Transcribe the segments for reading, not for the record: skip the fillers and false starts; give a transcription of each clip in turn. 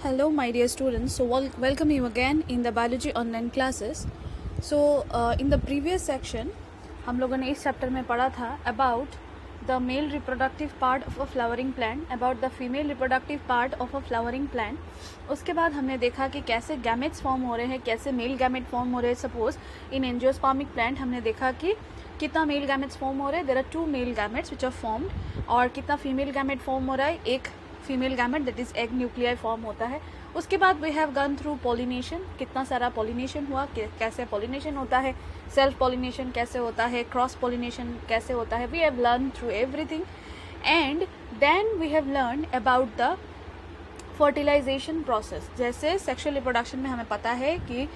Hello my dear students, so welcome you again in the biology online classes. So in the previous section हम लोगों ने इस chapter में पढ़ा था about the male reproductive part of a flowering plant, about the female reproductive part of a flowering plant. उसके बाद हमने देखा कि कैसे गैमेट्स फॉर्म हो रहे हैं, कैसे मेल गैमेट फॉर्म हो रहे हैं. सपोज इन एंजियोस्पर्मिक प्लांट हमने देखा कि कितना मेल गैमेट्स फॉर्म हो रहे हैं, there are 2 male gametes which are formed, और कितना फीमेल गैमेट फॉर्म हो रहा है, एक female gamete that is egg nuclei form होता है. उसके बाद we have gone through pollination, कितना सारा पॉलिनेशन हुआ, कैसे पॉलिनेशन होता है, सेल्फ पॉलिनेशन कैसे होता है, क्रॉस पॉलिनेशन कैसे होता है. We have learn through everything and then we have learn about the fertilisation process. जैसे सेक्सुअल रिप्रोडक्शन में हमें पता है कि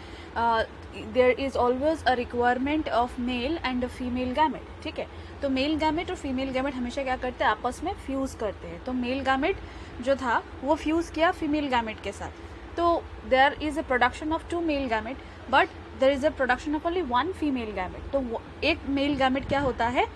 there is always a requirement of male and a female gamete. ठीक है, तो मेल गैमेट और फीमेल गैमेट हमेशा क्या करते हैं, आपस में फ्यूज़ करते हैं. तो मेल गैमेट जो था वो फ्यूज़ किया फीमेल गैमेट के साथ, तो there is a production of 2 male gamete but there is a production of only 1 female gamete. तो एक मेल गैमेट क्या होता है,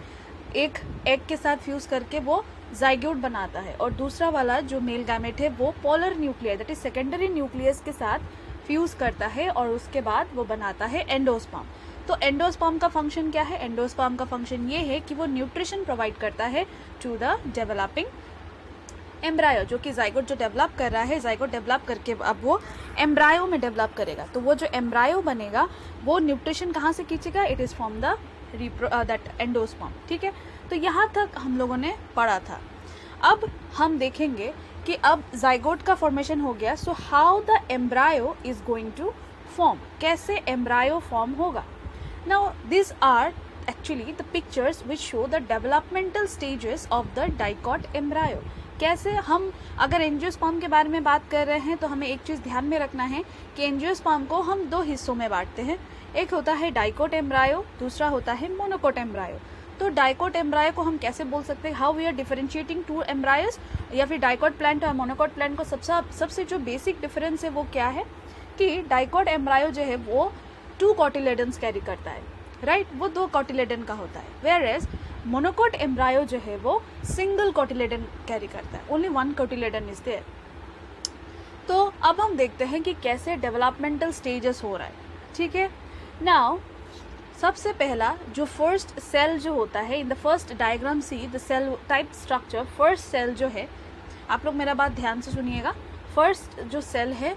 एक एग के साथ फ्यूज़ करके वो जाइगोट बनाता है, और दूसरा वाला जो मेल गैमेट है वो polar nucleus that is secondary nucleus के साथ फ्यूज़ करता है, और उसके बाद वो बनाता है एंडोस्पर्म. तो एंडोस्पर्म का फंक्शन क्या है, एंडोस्पर्म का फंक्शन ये है कि वो न्यूट्रिशन प्रोवाइड करता है टू द डेवलपिंग एम्ब्रायो. जो कि जाइगोट जो डेवलप कर रहा है, जाइगोट डेवलप करके अब वो एम्ब्रायो में डेवलप करेगा. तो वो जो एम्ब्रायो बनेगा वो न्यूट्रिशन कहाँ से खींचेगा, it is from the that endosperm. ठीक है, तो यहाँ तक हम लोगों ने पढ़ा था. अब हम देखेंगे कि अब जाइगोट का फॉर्मेशन हो गया, so how the embryo is going to form, कैसे एम्ब्रायो फॉर्म होगा. Now this are actually the pictures which show the developmental stages of the dicot embryo. कैसे हम अगर एंजियोस्पर्म के बारे में बात कर रहे हैं तो हमें एक चीज़ ध्यान में रखना है कि एंजियोस्पर्म को हम 2 हिस्सों में बांटते हैं. एक होता है डाइकोट एम्ब्रायो, दूसरा होता है मोनोकोट एम्ब्रायो. तो डाइकोट एम्ब्रायो को हम कैसे बोल सकते हैं, हाउ वी आर डिफरेंशिएटिंग 2 एम्ब्रायोस, या फिर डाइकोट प्लांट और मोनोकोट प्लांट को सबसे जो बेसिक डिफरेंस है वो क्या है कि डाइकोट एम्ब्रायो जो है वो 2 कॉटिलेडन्स कैरी करता है, राइट, वो 2 कॉटिलेडन का होता है. वेयर एज मोनोकोट एम्ब्रायो जो है वो सिंगल कॉटिलेडन कैरी करता है, ओनली 1 कॉटिलेडन इज देयर. तो अब हम देखते हैं कि कैसे डेवलपमेंटल स्टेजेस हो रहा है. ठीक है, नाउ सबसे पहला जो फर्स्ट सेल जो होता है, in the first diagram see the cell type structure. First cell जो है, आप लोग मेरा बात ध्यान से सुनिएगा, फर्स्ट जो सेल है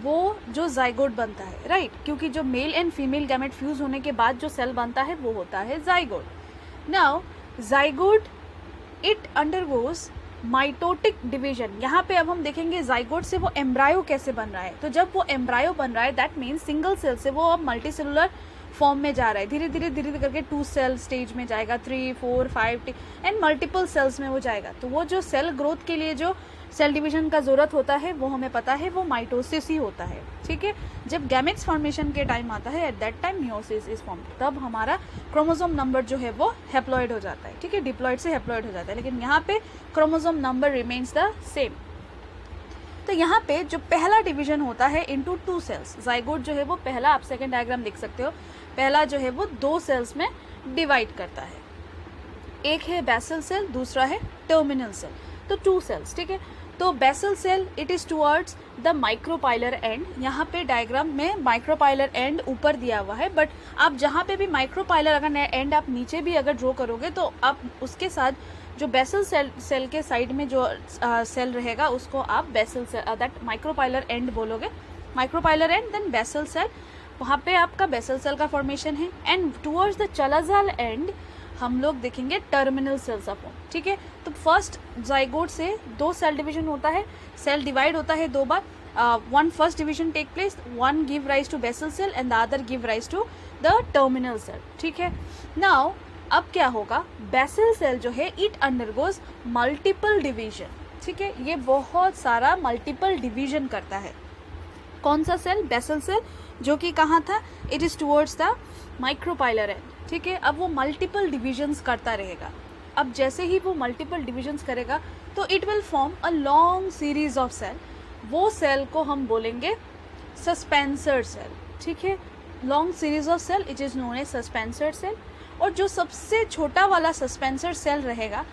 वो जो जाइगोट बनता है, राइट, क्योंकि जो male and female gamete fuse होने के बाद जो सेल बनता है वो होता है zygote. Now zygote it undergoes mitotic division. यहाँ पे अब हम देखेंगे जाइगोट से वो एम्ब्रायो कैसे बन रहा है. तो जब वो एम्ब्रायो बन रहा है दैट मीन्स सिंगल सेल से वो अब मल्टी सेलुलर फॉर्म में जा रहा है, धीरे धीरे करके 2 सेल स्टेज में जाएगा, 3, 4, 5 एंड मल्टीपल सेल्स में वो जाएगा. तो वो जो सेल ग्रोथ के लिए जो सेल डिवीजन का ज़रूरत होता है वो हमें पता है वो माइटोसिस ही होता है. ठीक है, जब गैमेट्स फॉर्मेशन के टाइम आता है eight that time meiosis is formed, तब हमारा क्रोमोसोम नंबर जो है वो हैप्लॉइड हो जाता है. ठीक है, डिप्लॉइड से हैप्लॉइड हो जाता है, लेकिन यहाँ पे chromosome number remains the same. तो यहाँ पे जो पहला डिवीजन होता है इनटू 2 सेल्स, जाइगोट जो है वो पहला, आप सेकंड डायग्राम देख सकते हो, पहला जो है वो 2 सेल्स में डिवाइड करता है. एक है बेसल सेल, दूसरा है टर्मिनल सेल. तो 2 सेल्स. ठीक है, तो basal cell it is towards the micropylar end. यहाँ पे डायग्राम में माइक्रोपाइलर एंड ऊपर दिया हुआ है, बट आप जहाँ पे भी माइक्रोपाइलर अगर एंड आप नीचे भी अगर ड्रॉ करोगे तो आप उसके साथ जो बेसल सेल के साइड में जो सेल रहेगा उसको आप basal cell that micropylar end बोलोगे. Micropylar end then basal cell, वहाँ पे आपका बेसल सेल का फॉर्मेशन है. And towards the chalazal and हम लोग देखेंगे टर्मिनल सेल्स ऑफ फॉर्म. ठीक है, तो फर्स्ट जाइगोट से 2 सेल डिवीजन होता है, सेल डिवाइड होता है 2 बार. 1 first division take place, 1 give rise to basal cell and the other give rise to the terminal cell. ठीक है, नाउ अब क्या होगा, बेसल सेल जो है इट अंडरगोज मल्टीपल डिवीजन. ठीक है, ये बहुत सारा मल्टीपल डिवीजन करता है. कौन सा सेल, बेसल सेल, जो कि कहाँ था, it is towards the micropylar and. ठीक है, अब वो मल्टीपल डिविजन्स करता रहेगा. अब जैसे ही वो मल्टीपल डिविजन्स करेगा तो it will form a long series of cell. वो सेल को हम बोलेंगे सस्पेंसर सेल. ठीक है, long series of cell it is known as suspensor cell. और जो सबसे छोटा वाला सस्पेंसर सेल रहेगा,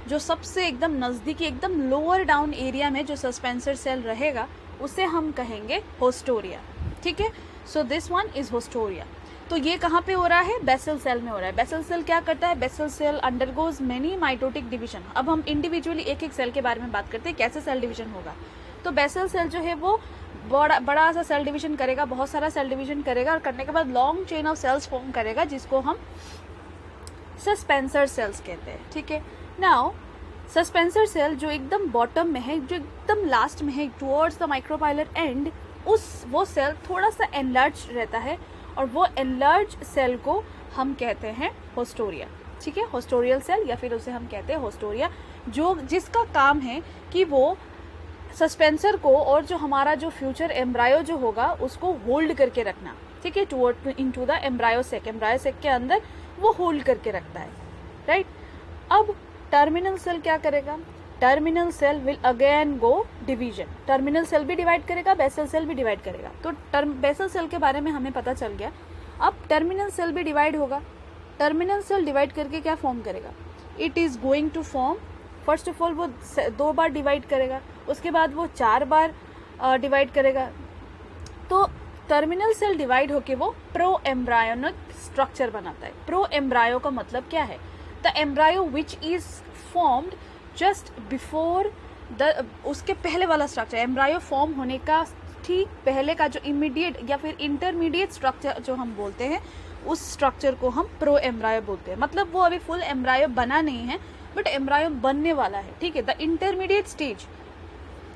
जो सबसे एकदम नज़दीकी एकदम लोअर डाउन एरिया में जो सस्पेंसर सेल रहेगा उसे हम कहेंगे होस्टोरिया, ठीक है। So this one is होस्टोरिया। तो ये कहाँ पे हो रहा है, बेसल सेल में हो रहा है। बेसल सेल क्या करता है, basal cell undergoes many mitotic division. अब हम इंडिविजुअली एक एक सेल के बारे में बात करते हैं, कैसे सेल डिवीजन होगा। तो बेसल सेल जो है वो बड़ा सा सेल डिवीजन करेगा, बहुत सारा सेल डिवीजन करेगा, और करने के बाद long chain of cells form करेगा, जिसको हम सस्पेंसर सेल्स कहते हैं, ठीक है। नाउ सस्पेंसर सेल जो एकदम बॉटम में है, जो एकदम लास्ट में है, टुवर्ड्स द माइक्रोपाइलर एंड, वो सेल थोड़ा सा एनलार्ज रहता है, और वो एनलार्ज सेल को हम कहते हैं होस्टोरिया, ठीक है। होस्टोरियल सेल, या फिर उसे हम कहते हैं होस्टोरिया, जिसका काम है कि वो सस्पेंसर को और जो हमारा जो फ्यूचर एम्ब्रायो जो होगा उसको होल्ड करके रखना, ठीक है, टुवर्ड इनटू द एम्ब्रायो सेक के अंदर वो होल्ड करके रखता है, राइट। अब टर्मिनल सेल क्या करेगा, terminal cell will again go division. Terminal cell भी डिवाइड करेगा, बेसल सेल भी डिवाइड करेगा। तो बेसल सेल के बारे में हमें पता चल गया। अब टर्मिनल सेल भी डिवाइड होगा। टर्मिनल सेल डिवाइड करके क्या फॉर्म करेगा, it is going to form, first of all वो 2 बार डिवाइड करेगा, उसके बाद वो 4 बार डिवाइड करेगा। तो टर्मिनल सेल डिवाइड होके वो प्रो एम्ब्रायोनिक स्ट्रक्चर बनाता है। प्रो एम्ब्रायो का मतलब क्या है, the embryo which is formed just before the, उसके पहले वाला स्ट्रक्चर, एम्ब्रायो फॉर्म होने का ठीक पहले का जो इमीडिएट या फिर इंटरमीडिएट स्ट्रक्चर जो हम बोलते हैं, उस स्ट्रक्चर को हम प्रो एम्ब्रायो बोलते हैं। मतलब वो अभी फुल एम्ब्रायो बना नहीं है, बट एम्ब्रायो बनने वाला है, ठीक है, द इंटरमीडिएट स्टेज,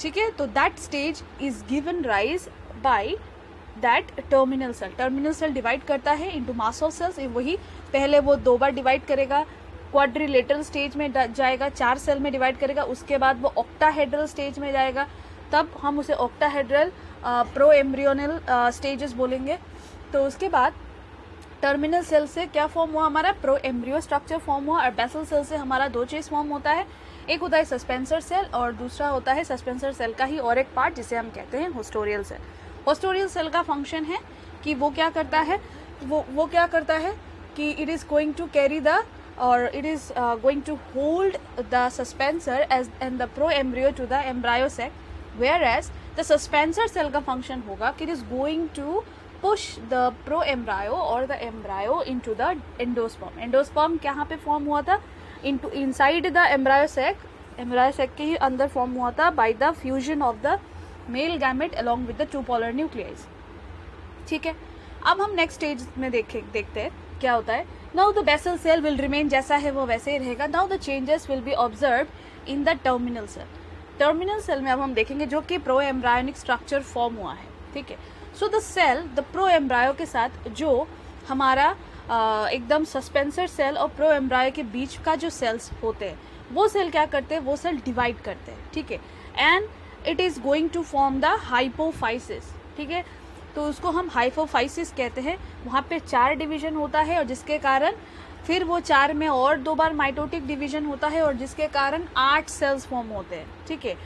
ठीक है। तो that stage is given rise by that terminal cell. Terminal cell divide करता है इनटू मास ऑफ सेल्स। वही पहले वो 2 बार डिवाइड करेगा, क्वाड्रिलेटरल स्टेज में जाएगा, 4 सेल में डिवाइड करेगा, उसके बाद वो ऑक्टाहेड्रल स्टेज में जाएगा, तब हम उसे ऑक्टाहेड्रल प्रो एम्ब्रियोनल स्टेजेस बोलेंगे। तो उसके बाद टर्मिनल सेल से क्या फॉर्म हुआ, हमारा प्रो एम्ब्रियो स्ट्रक्चर फॉर्म हुआ। और बेसल सेल से हमारा 2 चीज फॉर्म होता है, एक होता है सस्पेंसर सेल और दूसरा होता है सस्पेंसर सेल का ही और एक पार्ट जिसे हम कहते हैं होस्टोरियल सेल। होस्टोरियल सेल का फंक्शन है कि वो क्या करता है, वो क्या करता है कि it is going to carry the or it is going to hold the suspensor as and the proembryo to the embryo sac, whereas the suspensor cell का function होगा कि it is going to push the proembryo or the embryo into the endosperm. endosperm कहाँ पे form हुआ था, into inside the embryo sac के ही अंदर form हुआ था by the fusion of the male gamete along with the 2 polar nuclei, ठीक है। अब हम नेक्स्ट स्टेज में देखते हैं क्या होता है। Now the basal cell will remain जैसा है वो वैसे ही रहेगा। Now the changes will be observed in the terminal cell. Terminal cell में अब हम देखेंगे जो कि प्रो एम्ब्रायोनिक स्ट्रक्चर फॉर्म हुआ है, ठीक है। So the cell, the proembryo के साथ जो हमारा एकदम सस्पेंसर सेल और प्रो एम्ब्रायो के बीच का जो सेल्स होते हैं, वो सेल क्या करते हैं, वो सेल डिवाइड करते हैं, ठीक है। And it is going to form the hypophysis, ठीक है। तो उसको हम हाइपोफाइसिस कहते हैं। वहाँ पे 4 डिवीजन होता है और जिसके कारण फिर वो 4 में और 2 बार माइटोटिक डिवीजन होता है और जिसके कारण 8 सेल्स फॉर्म होते हैं, ठीक है।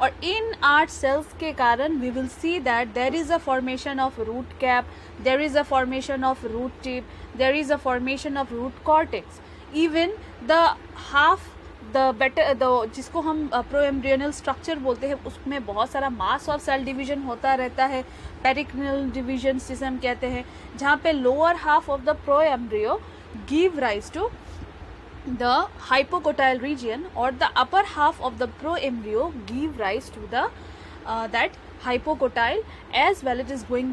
और इन 8 सेल्स के कारण we will see that there is a formation of root cap, there is a formation of root tip, there is a formation of root cortex, even the half जिसको हम pro embryonal structure बोलते हैं, उसमें बहुत सारा mass of cell division होता रहता है, पेरिक्लिनल डिवीजन जिसे हम कहते हैं, जहाँ पे lower half of the proembryo give rise to the hypocotyl region or the upper half of the pro embryo give rise to the that hypocotyl as well it is going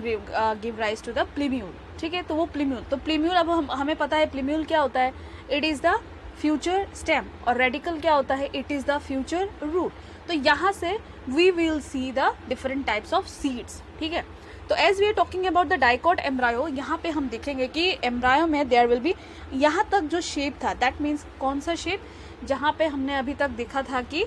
give rise to the plumule, ठीक है। तो वो प्लीम्यूल, तो प्लीम्यूल अब हमें पता है प्लीम्यूल क्या होता है, it is the future stem, और रेडिकल क्या होता है, it is the future root. तो यहाँ से we will see the different types of seeds, ठीक है। तो as we are talking about the dicot embryo, यहाँ पे हम देखेंगे कि एम्ब्रायो में देयर विल बी, यहाँ तक जो शेप था दैट मीन्स कौन सा शेप, जहाँ पे हमने अभी तक देखा था कि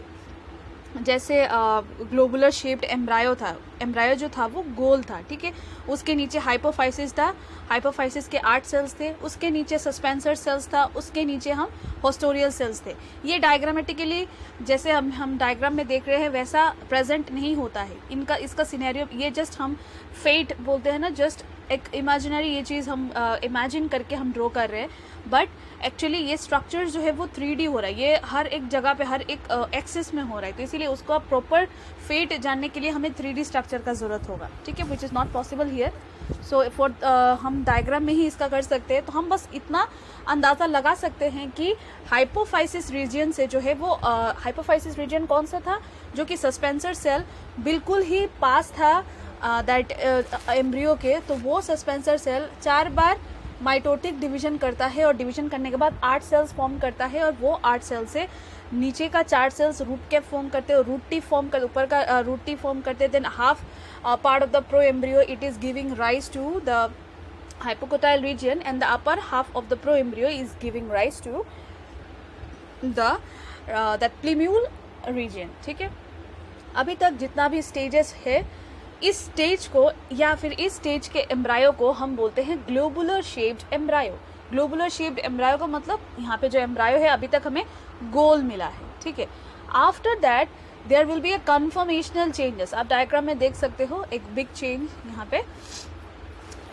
जैसे ग्लोबुलर शेप्ड एम्ब्रायो था, एम्ब्रायो जो था वो गोल था, ठीक है। उसके नीचे हाइपोफाइसिस था, हाइपोफाइसिस के 8 सेल्स थे, उसके नीचे सस्पेंसर सेल्स था, उसके नीचे हम होस्टोरियल सेल्स थे। ये डायग्रामेटिकली जैसे हम डायग्राम में देख रहे हैं वैसा प्रेजेंट नहीं होता है इसका सिनेरियो, ये जस्ट हम फेट बोलते हैं ना, जस्ट एक इमेजिनरी ये चीज़ हम इमेजिन करके हम ड्रॉ कर रहे हैं, बट एक्चुअली ये स्ट्रक्चर जो है वो 3D हो रहा है, ये हर एक जगह पे हर एक एक्सिस में हो रहा है, तो इसीलिए उसको आप प्रॉपर फेट जानने के लिए हमें 3D स्ट्रक्चर का ज़रूरत होगा, ठीक है, which is not possible here. So for हम डायग्राम में ही इसका कर सकते हैं। तो हम बस इतना अंदाज़ा लगा सकते हैं कि हाइपोफाइसिस रीजन से जो है वो हाइपोफाइसिस रीजन कौन सा था, जो कि सस्पेंसर सेल बिल्कुल ही पास था दैट एम्ब्रियो के। तो वो सस्पेंसर सेल 4 बार माइटोटिक डिवीजन करता है, और डिवीजन करने के बाद 8 सेल्स फॉर्म करता है, और वो 8 सेल से नीचे का 4 सेल्स रूट कैप फॉर्म करते हैं, रूट टी फॉर्म कर ऊपर का रूट टी फॉर्म करते हैं। Then half part of the proembryo it is giving rise to the hypocotyl region, and the upper half of the proembryo is giving rise to the that plumule region, ठीक है। अभी तक जितना भी stages है, इस stage को या फिर इस स्टेज के एम्ब्रायो को हम बोलते हैं globular shaped embryo. Globular shaped embryo का मतलब यहाँ पे जो एम्ब्रायो है अभी तक हमें गोल मिला है, ठीक है। After that there will be a conformational changes. आप डायग्राम में देख सकते हो एक बिग चेंज यहाँ पे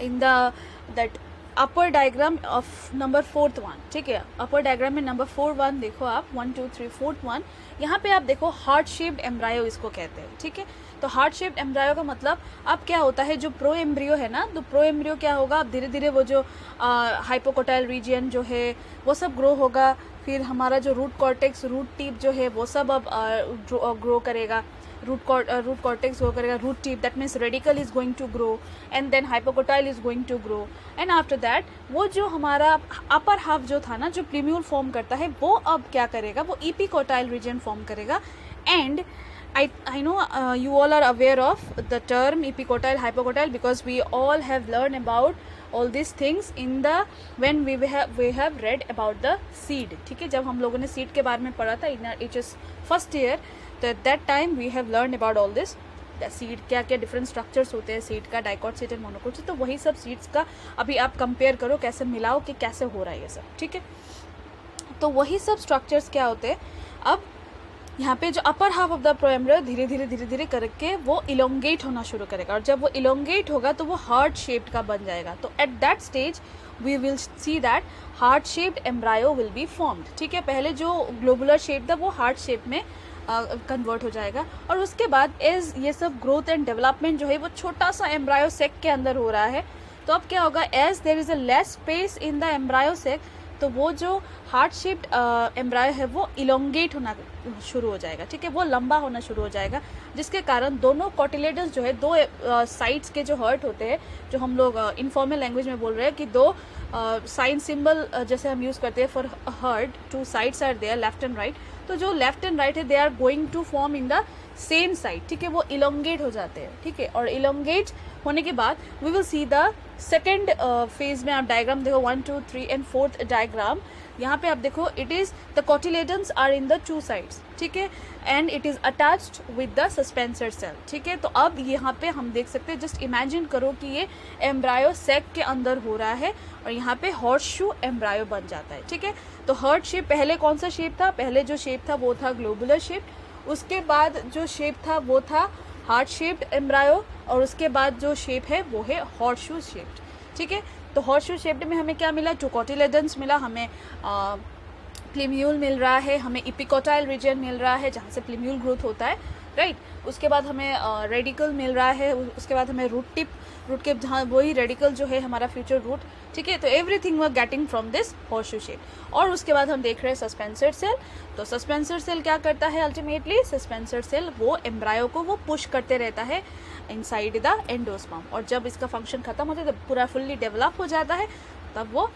in the that upper diagram of number 4th one, ठीक है। अपर डायग्राम में नंबर 4 1 देखो आप, 1 2 3 4th वन, यहाँ पे आप देखो हार्ट शेप्ड एम्ब्रायो इसको कहते हैं, ठीक है। तो हार्ट शेप्ड एम्ब्रायो का मतलब अब क्या होता है, जो प्रो एम्ब्रियो है ना, तो प्रो एम्ब्रियो क्या होगा, अब धीरे धीरे वो जो हाइपोकोटाइल रीजन जो है वो सब ग्रो होगा, फिर हमारा जो रूट कॉर्टेक्स रूट टिप जो है वो सब अब ग्रो करेगा, रूट cortex grow करेगा, root tip, that means radical is going to grow, and then hypocotyl is going to grow, and after that वो जो हमारा upper half जो था ना, जो plumule form करता है, वो अब क्या करेगा, वो epicotyl region form करेगा। and I know you all are aware of the term epicotyl hypocotyl because we all have learned about all these things in the when we have read about the seed, ठीक है। जब हम लोगों ने seed के बारे में पढ़ा था in our HS first year, तो at that time we have learn about all this seed, क्या क्या डिफरेंट स्ट्रक्चर्स होते हैं सीड का, dicot seed and monocot seed. तो वही सब सीड्स का अभी आप कंपेयर करो, कैसे मिलाओ कि कैसे हो रहा है ये सब, ठीक है। तो वही सब स्ट्रक्चर्स क्या होते हैं, अब यहाँ पे जो अपर हाफ ऑफ द प्रोएम्ब्रियो धीरे धीरे धीरे धीरे करके वो इलोंगेट होना शुरू करेगा, और जब वो इलोंगेट होगा तो वो हार्ट शेप्ड का बन जाएगा। तो at that stage we will see that heart shaped embryo will be formed, ठीक है। पहले जो ग्लोबुलर शेप था वो हार्ट शेप में कन्वर्ट हो जाएगा, और उसके बाद एज ये सब ग्रोथ एंड डेवलपमेंट जो है वो छोटा सा एम्ब्रायो सेक के अंदर हो रहा है। तो अब क्या होगा, as there is a less space in the embryo sac, तो वो जो हार्ट शेप्ड एम्ब्रायो है वो इलोंगेट होना शुरू हो जाएगा, ठीक है, वो लंबा होना शुरू हो जाएगा, जिसके कारण दोनों कॉटिलेडन्स जो है, दो साइड्स के जो हर्ट होते हैं, जो हम लोग इनफॉर्मल लैंग्वेज में बोल रहे हैं कि दो साइन सिंबल जैसे हम यूज़ करते हैं for heart, 2 sides are there left and right, तो जो लेफ्ट एंड राइट है they are going to form in the same side, ठीक है, वो इलोंगेट हो जाते हैं, ठीक है। और इलोंगेट होने के बाद we will see the second phase में आप डायग्राम देखो 1 2 3 एंड 4th डायग्राम, यहाँ पे आप देखो it is the cotyledons are in the 2 sides, ठीक है, and it is attached with the suspensor cell, ठीक है। तो अब यहाँ पे हम देख सकते हैं, जस्ट इमेजिन करो कि ये एम्ब्रायो सेक के अंदर हो रहा है, और यहाँ पे हॉर्स शू एम्ब्रायो बन जाता है, ठीक है। तो हर्ट शेप पहले कौन सा शेप था, पहले जो शेप था वो था ग्लोबुलर शेप, उसके बाद जो शेप था वो था हार्ट शेप्ड एम्ब्रायो, और उसके बाद जो शेप है वो है हॉर्सशू शेप्ड, ठीक है। तो हॉर्सशू शेप्ड में हमें क्या मिला, 2 कॉटिलेडन्स मिला, हमें प्लिम्यूल मिल रहा है, हमें इपिकोटाइल रीजन मिल रहा है जहाँ से प्लिम्यूल ग्रोथ होता है, राइट। उसके बाद हमें रेडिकल मिल रहा है, उसके बाद हमें रूट के जहाँ वही रेडिकल जो है हमारा फ्यूचर रूट, ठीक है। तो everything we are getting from this horseshoe shape. और उसके बाद हम देख रहे हैं सस्पेंसर सेल। तो सस्पेंसर सेल क्या करता है, अल्टीमेटली सस्पेंसर सेल वो एम्ब्रायो को वो पुश करते रहता है इनसाइड द एंडोस्पर्म, और जब इसका फंक्शन खत्म होता है, जब पूरा फुल्ली डेवलप हो जाता है, तब वो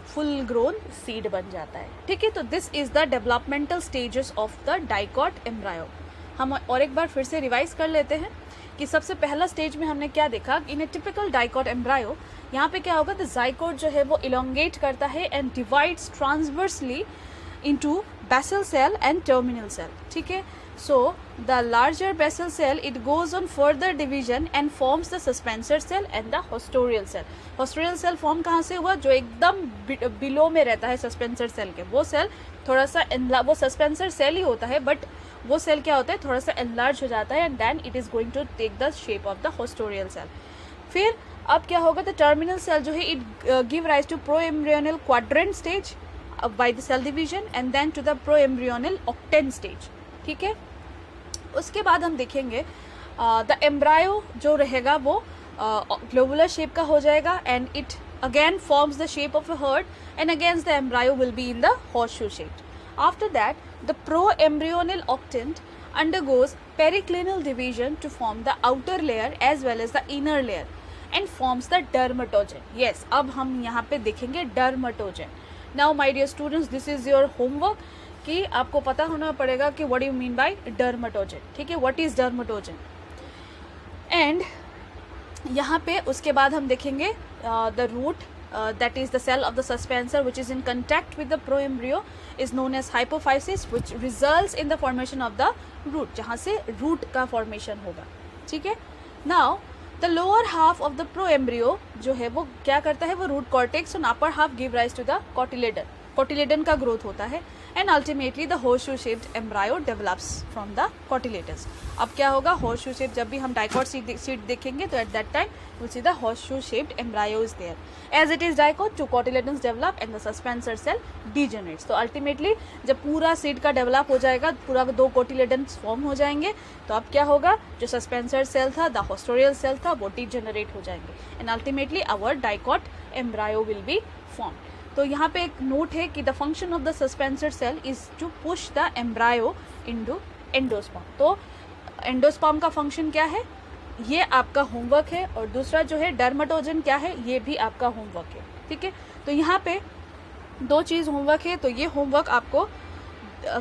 फुल ग्रोन सीड बन जाता है, ठीक है। तो this is the developmental stages of the dicot embryo. हम और एक बार फिर से रिवाइज कर लेते हैं कि सबसे पहला स्टेज में हमने क्या देखा, इन ए टिपिकल डाइकॉट एम्ब्रायो यहाँ पे क्या होगा, द जाइकोट जो है वो इलोंगेट करता है and divides transversely into basal cell and terminal cell, ठीक है। So the larger basal cell it goes on further division and forms the suspensor cell and the hostorial cell. Hostorial cell form कहाँ से हुआ, जो एकदम below में रहता है सस्पेंसर सेल के, वो सेल थोड़ा सा वो सस्पेंसर सेल ही होता है, बट वो सेल क्या होता है, थोड़ा सा एनलार्ज हो जाता है, and then it is going to take the shape of the haustorial cell. फिर अब क्या होगा, द टर्मिनल सेल जो है it give rise to proembryonal quadrant stage by the cell division and then to the proembryonal octant stage. ठीक है, उसके बाद हम देखेंगे द एम्ब्रायो जो रहेगा वो ग्लोबुलर शेप का हो जाएगा and it again forms the shape of a heart and again the embryo will be in the horseshoe shape. After that, the proembryonal octant undergoes periclinial division to form the outer layer as well as the inner layer and forms the dermatogen. Yes, अब हम यहाँ पे देखेंगे dermatogen. Now my dear students, this is your homework कि आपको पता होना पड़ेगा कि what do you mean by dermatogen. ठीक है, what is dermatogen? And यहाँ पे उसके बाद हम देखेंगे the root that is the cell of the suspensor which is in contact with the proembryo is known as hypophysis which results in the formation of the root, जहाँ से root का formation होगा। ठीक है, now the lower half of the proembryo जो है वो क्या करता है, वो रूट कॉर्टेक्स और upper half give rise to the cotyledon, cotyledon का ग्रोथ होता है and ultimately the horseshoe shaped embryo develops from the cotyledons. अब क्या होगा, होर्सशू शेप, जब भी हम डाइकोट सीट देखेंगे तो at that time we'll see the horseshoe shaped embryo is there. As it is dicot, two cotyledons develop and the suspensor cell degenerates. तो ultimately जब पूरा सीड का डेवलप हो जाएगा, पूरा 2 कोटिलेडन्स फॉर्म हो जाएंगे, तो अब क्या होगा, जो सस्पेंसर सेल था, द होस्टोरियल सेल था, वो डिजेनरेट हो जाएंगे and ultimately our dicot embryo will be form. तो यहाँ पे एक नोट है कि the function of the suspensor cell is to push the embryo into endosperm. तो एंडोस्पर्म का फंक्शन क्या है, ये आपका होमवर्क है, और दूसरा जो है डर्मेटोजन क्या है, ये भी आपका होमवर्क है। ठीक है, तो यहाँ पे 2 चीज़ होमवर्क है, तो ये होमवर्क आपको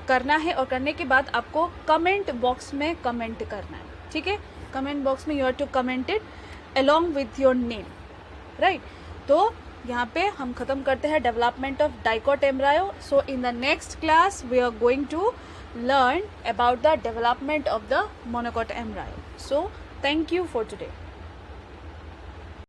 करना है और करने के बाद आपको कमेंट बॉक्स में कमेंट करना है। ठीक है, कमेंट बॉक्स में you have to comment it along with your name, right. तो यहाँ पे हम ख़त्म करते हैं development of dicot embryo. So in the next class we are going to learn about the development of the monocot embryo. So thank you for today.